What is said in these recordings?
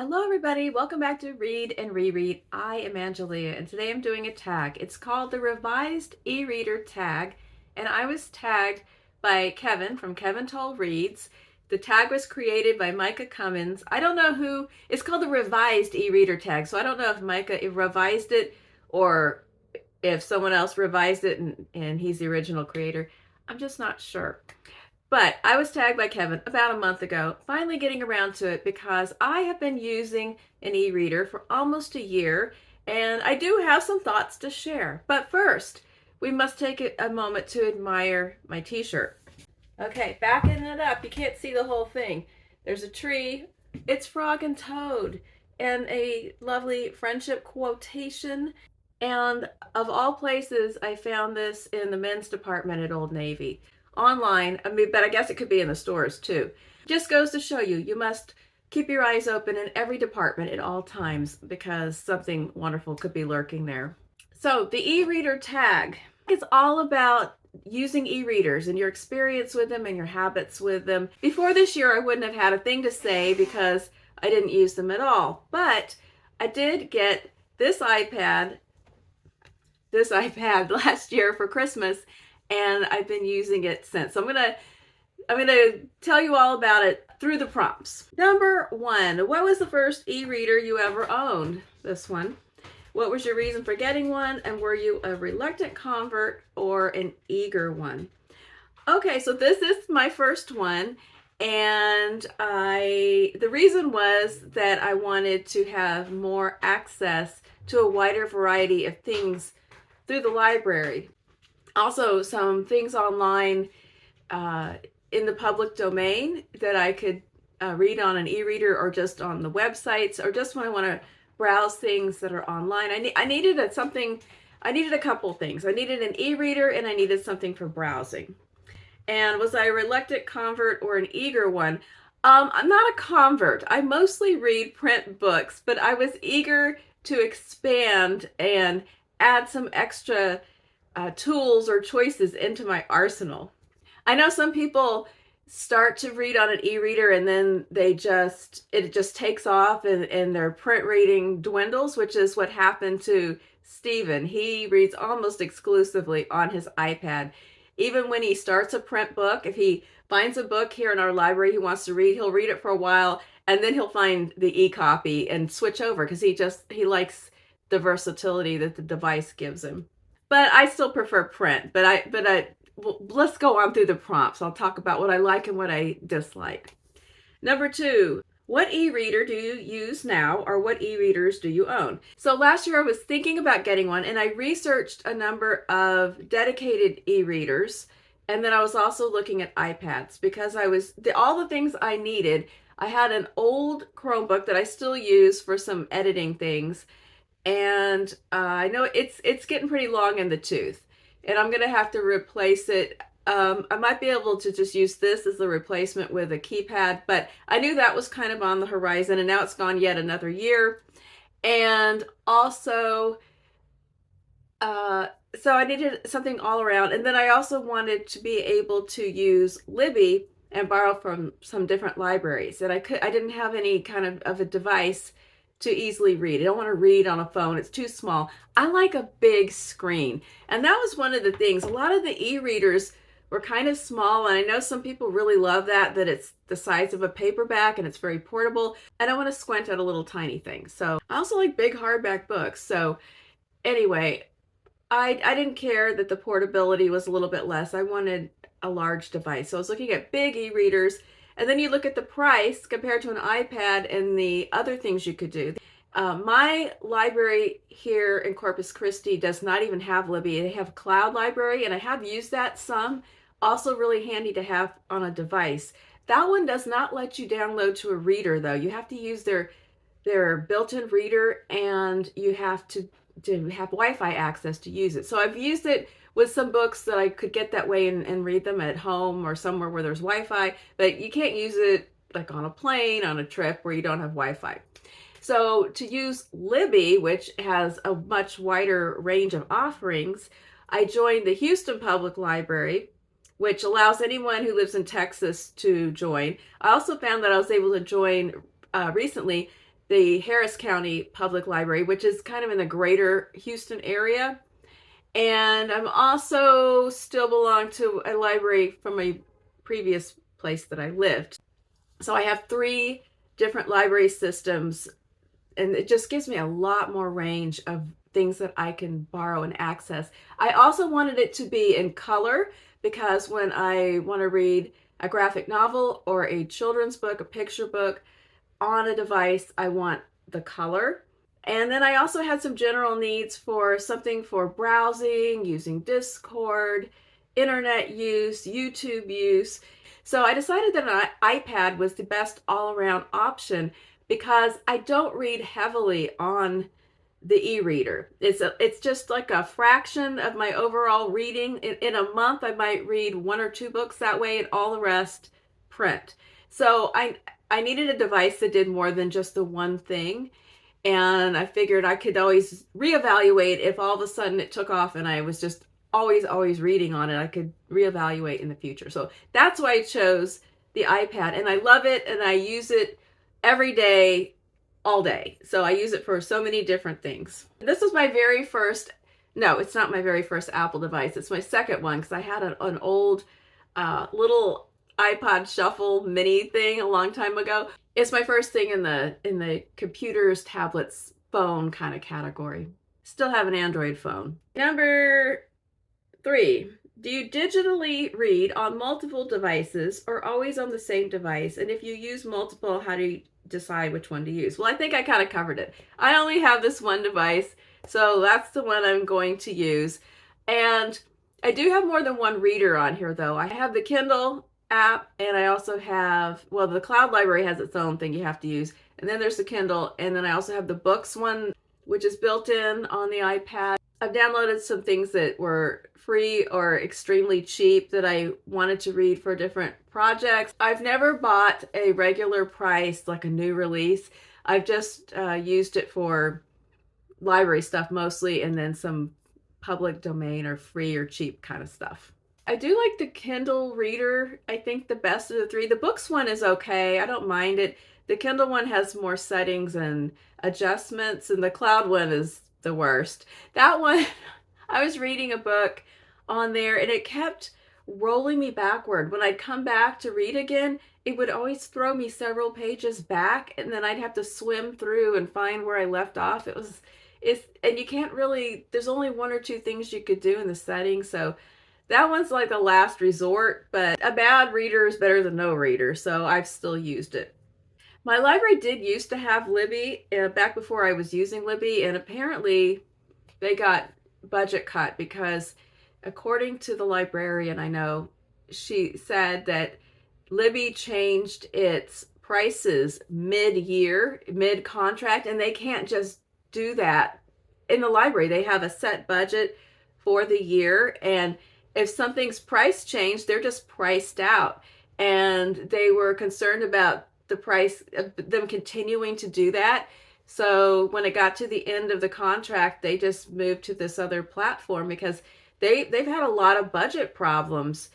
Hello everybody, welcome back to Read and Reread. I am Angelia and today I'm doing a tag. It's called the Revised E-Reader Tag, and I was tagged by Kevin from Kevin Toll Reads. The tag was created by Micah Cummins. I don't know who, it's called the Revised E-Reader Tag, so I don't know if Micah revised it or if someone else revised it and he's the original creator. I'm just not sure. But I was tagged by Kevin about a month ago, finally getting around to it because I have been using an e-reader for almost a year and I do have some thoughts to share. But first, we must take a moment to admire my t-shirt. Okay, backing it up, you can't see the whole thing. There's a tree, it's Frog and Toad, and a lovely friendship quotation. And of all places, I found this in the men's department at Old Navy. Online, but I guess it could be in the stores too. Just goes to show you, you must keep your eyes open in every department at all times because something wonderful could be lurking there. So the e-reader tag is all about using e-readers and your experience with them and your habits with them. Before this year, I wouldn't have had a thing to say because I didn't use them at all. But I did get this iPad last year for Christmas, and I've been using it since. So I'm gonna tell you all about it through the prompts. Number one, what was the first e-reader you ever owned? This one. What was your reason for getting one, and were you a reluctant convert or an eager one? Okay, so this is my first one, and the reason was that I wanted to have more access to a wider variety of things through the library. Also, some things online in the public domain that I could read on an e-reader or just on the websites, or just when I want to browse things that are online. I needed a couple things. I needed an e-reader and I needed something for browsing. And was I a reluctant convert or an eager one? I'm not a convert. I mostly read print books, but I was eager to expand and add some extra tools or choices into my arsenal. I know some people start to read on an e-reader and then it just takes off and their print reading dwindles, which is what happened to Stephen. He reads almost exclusively on his iPad. Even when he starts a print book, if he finds a book here in our library he wants to read, he'll read it for a while and then he'll find the e-copy and switch over because he likes the versatility that the device gives him. But I still prefer print. Let's go on through the prompts. I'll talk about what I like and what I dislike. Number two, what e-reader do you use now, or what e-readers do you own? So last year I was thinking about getting one, and I researched a number of dedicated e-readers, and then I was also looking at iPads because all the things I needed. I had an old Chromebook that I still use for some editing things, and I know it's getting pretty long in the tooth, and I'm gonna have to replace it. I might be able to just use this as the replacement with a keypad, but I knew that was kind of on the horizon, and now it's gone yet another year. And also, so I needed something all around, and then I also wanted to be able to use Libby and borrow from some different libraries, and I didn't have any kind of a device to easily read. I don't want to read on a phone. It's too small. I like a big screen. And that was one of the things. A lot of the e-readers were kind of small, and I know some people really love that it's the size of a paperback and it's very portable. I don't want to squint at a little tiny thing. So I also like big hardback books. So anyway, I didn't care that the portability was a little bit less. I wanted a large device. So I was looking at big e-readers. And then you look at the price compared to an iPad and the other things you could do. My library here in Corpus Christi does not even have Libby. They have a cloud library, and I have used that some. Also really handy to have on a device. That one does not let you download to a reader, though. You have to use their built-in reader, and you have to have Wi-Fi access to use it. So I've used it with some books that I could get that way and read them at home or somewhere where there's Wi-Fi, but you can't use it like on a plane, on a trip where you don't have Wi-Fi. So to use Libby, which has a much wider range of offerings, I joined the Houston Public Library, which allows anyone who lives in Texas to join. I also found that I was able to join recently the Harris County Public Library, which is kind of in the greater Houston area. And I'm also still belong to a library from a previous place that I lived. So I have 3 different library systems, and it just gives me a lot more range of things that I can borrow and access. I also wanted it to be in color because when I want to read a graphic novel or a children's book, a picture book on a device, I want the color. And then I also had some general needs for something for browsing, using Discord, internet use, YouTube use. So I decided that an iPad was the best all-around option because I don't read heavily on the e-reader. It's just like a fraction of my overall reading. In a month, I might read 1 or 2 books that way, and all the rest print. So I needed a device that did more than just the one thing. And I figured I could always reevaluate if all of a sudden it took off and I was just always reading on it. I could reevaluate in the future. So that's why I chose the iPad, and I love it, and I use it every day, all day. So I use it for so many different things. This was my very first, no, it's not my very first Apple device. It's my second one because I had an old little iPod Shuffle mini thing a long time ago. It's my first thing in the computers, tablets, phone kind of category. Still have an Android phone. Number 3, do you digitally read on multiple devices or always on the same device? And if you use multiple, how do you decide which one to use? Well, I think I kind of covered it. I only have this one device, so that's the one I'm going to use. And I do have more than one reader on here, though. I have the Kindle app, and I also have, well, the Cloud Library has its own thing you have to use, and then there's the Kindle, and then I also have the Books one, which is built in on the iPad. I've downloaded some things that were free or extremely cheap that I wanted to read for different projects. I've never bought a regular price, like a new release. I've just used it for library stuff mostly, and then some public domain or free or cheap kind of stuff. I do like the Kindle reader. I think the best of the 3. The Books one is okay. I don't mind it. The Kindle one has more settings and adjustments, and the Cloud one is the worst. That one, I was reading a book on there, and it kept rolling me backward. When I'd come back to read again, it would always throw me several pages back, and then I'd have to swim through and find where I left off. And you can't really, there's only 1 or 2 things you could do in the settings, so that one's like the last resort, but a bad reader is better than no reader, so I've still used it. My library did used to have Libby back before I was using Libby, and apparently they got budget cut because according to the librarian I know, she said that Libby changed its prices mid-year, mid-contract, and they can't just do that in the library. They have a set budget for the year, and if something's price changed, they're just priced out. And they were concerned about the price of them continuing to do that. So when it got to the end of the contract, they just moved to this other platform because they've had a lot of budget problems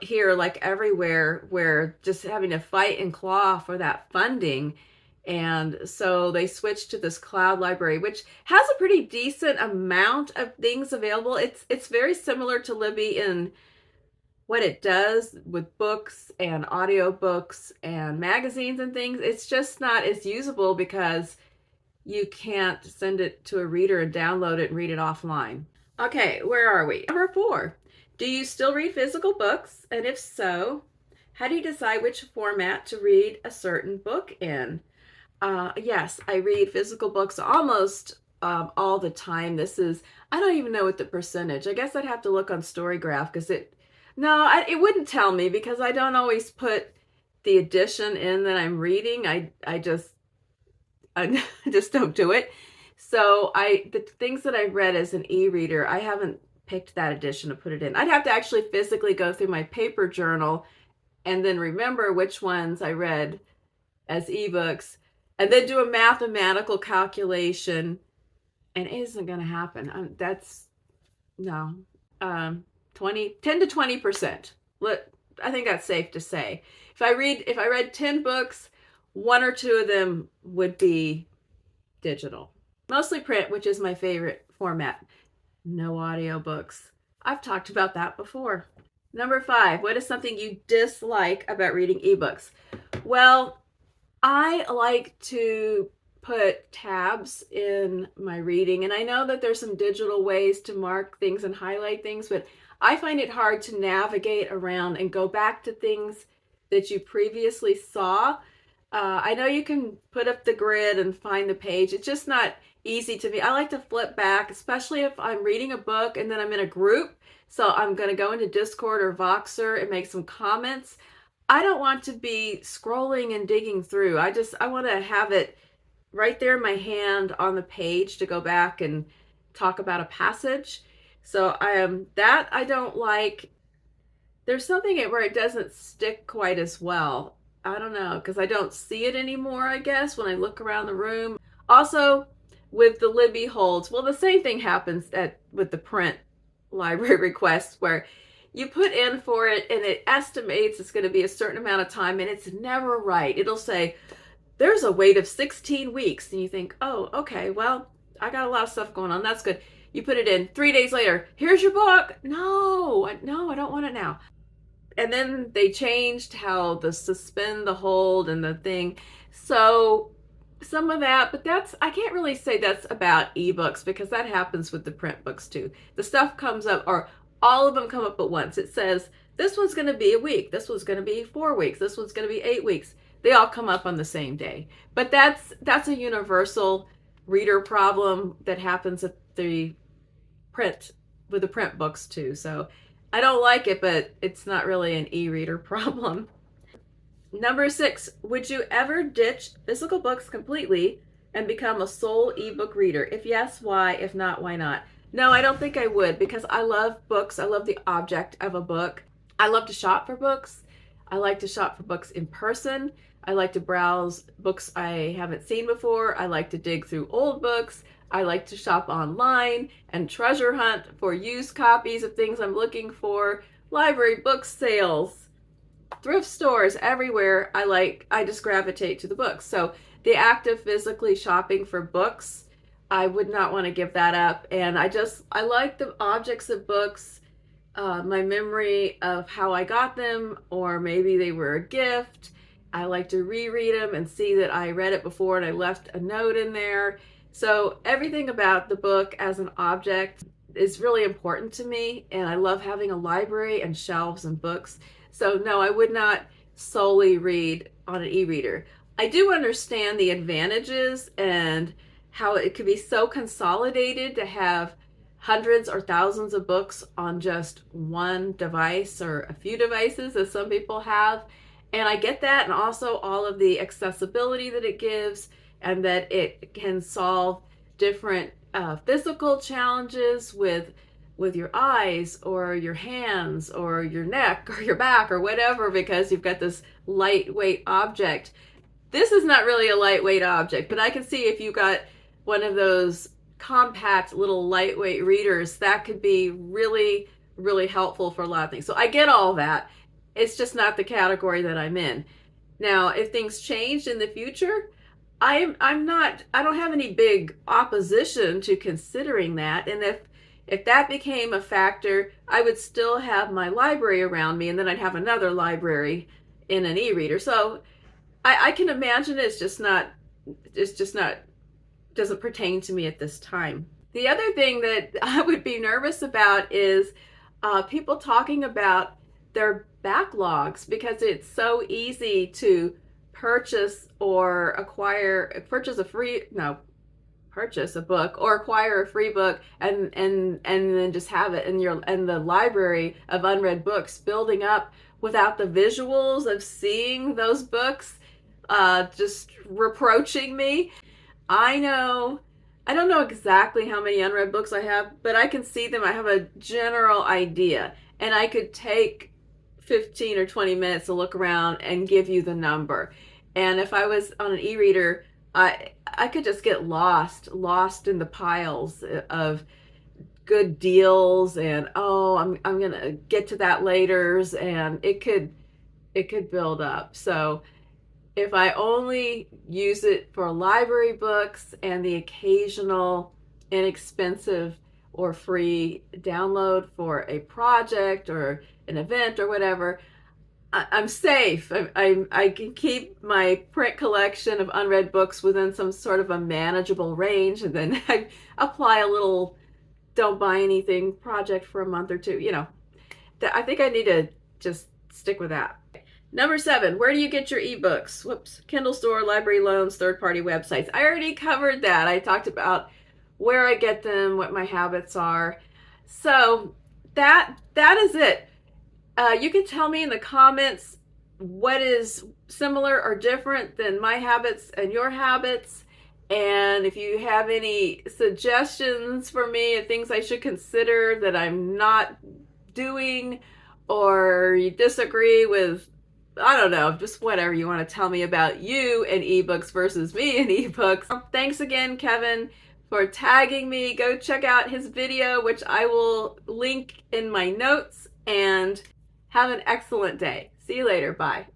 here, like everywhere, where just having to fight and claw for that funding. And so they switched to this Cloud Library, which has a pretty decent amount of things available. It's very similar to Libby in what it does with books and audiobooks and magazines and things. It's just not as usable because you can't send it to a reader and download it and read it offline. Okay, where are we? Number 4. Do you still read physical books? And if so, how do you decide which format to read a certain book in? Yes, I read physical books almost all the time. I don't even know what the percentage. I guess I'd have to look on Storygraph because it wouldn't tell me because I don't always put the edition in that I'm reading. I just don't do it. So the things that I read as an e-reader, I haven't picked that edition to put it in. I'd have to actually physically go through my paper journal and then remember which ones I read as ebooks, and then do a mathematical calculation, and it isn't going to happen. That's no, 10 to 20%. I think that's safe to say. If I read 10 books, 1 or 2 of them would be digital. Mostly print, which is my favorite format. No audiobooks. I've talked about that before. Number 5, what is something you dislike about reading ebooks? Well, I like to put tabs in my reading, and I know that there's some digital ways to mark things and highlight things, but I find it hard to navigate around and go back to things that you previously saw. I know you can put up the grid and find the page. It's just not easy to me. I like to flip back, especially if I'm reading a book and then I'm in a group. So I'm going to go into Discord or Voxer and make some comments. I don't want to be scrolling and digging through. I want to have it right there in my hand on the page to go back and talk about a passage. So that I don't like. There's something where it doesn't stick quite as well. I don't know, because I don't see it anymore, I guess, when I look around the room. Also, with the Libby holds, well, the same thing happens with the print library requests, where you put in for it and it estimates it's going to be a certain amount of time, and it's never right. It'll say, there's a wait of 16 weeks. And you think, oh, okay, well, I got a lot of stuff going on. That's good. You put it in 3 days later. Here's your book. No, I don't want it now. And then they changed how the suspend the hold and the thing. So some of that, but I can't really say that's about ebooks, because that happens with the print books too. The stuff comes up, or all of them come up at once. It says, this one's going to be a week. This one's going to be 4 weeks. This one's going to be 8 weeks. They all come up on the same day. But that's a universal reader problem that happens with the print books too. So I don't like it, but it's not really an e-reader problem. Number 6, would you ever ditch physical books completely and become a sole ebook reader? If yes, why? If not, why not? No, I don't think I would, because I love books. I love the object of a book. I love to shop for books. I like to shop for books in person. I like to browse books I haven't seen before. I like to dig through old books. I like to shop online and treasure hunt for used copies of things I'm looking for. Library book sales, thrift stores, everywhere. I just gravitate to the books. So the act of physically shopping for books, I would not want to give that up. And I like the objects of books, my memory of how I got them, or maybe they were a gift. I like to reread them and see that I read it before and I left a note in there. So everything about the book as an object is really important to me, and I love having a library and shelves and books. So no, I would not solely read on an e-reader. I do understand the advantages and how it could be so consolidated to have hundreds or thousands of books on just one device or a few devices, as some people have. And I get that, and also all of the accessibility that it gives, and that it can solve different physical challenges with your eyes or your hands or your neck or your back or whatever, because you've got this lightweight object. This is not really a lightweight object, but I can see if you got one of those compact little lightweight readers, that could be really, really helpful for a lot of things. So I get all that. It's just not the category that I'm in. Now, if things change in the future, I don't have any big opposition to considering that. And if that became a factor, I would still have my library around me, and then I'd have another library in an e-reader. So I can imagine it's just not, doesn't pertain to me at this time. The other thing that I would be nervous about is people talking about their backlogs, because it's so easy to purchase a book or acquire a free book and then just have it in the library of unread books building up without the visuals of seeing those books just reproaching me. I don't know exactly how many unread books I have, but I can see them. I have a general idea, and I could take 15 or 20 minutes to look around and give you the number. And if I was on an e-reader, I could just get lost in the piles of good deals, and I'm gonna get to that later, and it could build up. So if I only use it for library books and the occasional inexpensive or free download for a project or an event or whatever, I'm safe. I can keep my print collection of unread books within some sort of a manageable range, and then I apply a little don't buy anything project for a month or two. I think I need to just stick with that. Number 7, where do you get your ebooks? Whoops. Kindle store, library loans, third-party websites. I already covered that. I talked about where I get them, what my habits are. So that is it. You can tell me in the comments what is similar or different than my habits and your habits. And if you have any suggestions for me of things I should consider that I'm not doing, or you disagree with, I don't know, just whatever you want to tell me about you and ebooks versus me and ebooks. Thanks again, Kevin, for tagging me. Go check out his video, which I will link in my notes, and have an excellent day. See you later. Bye.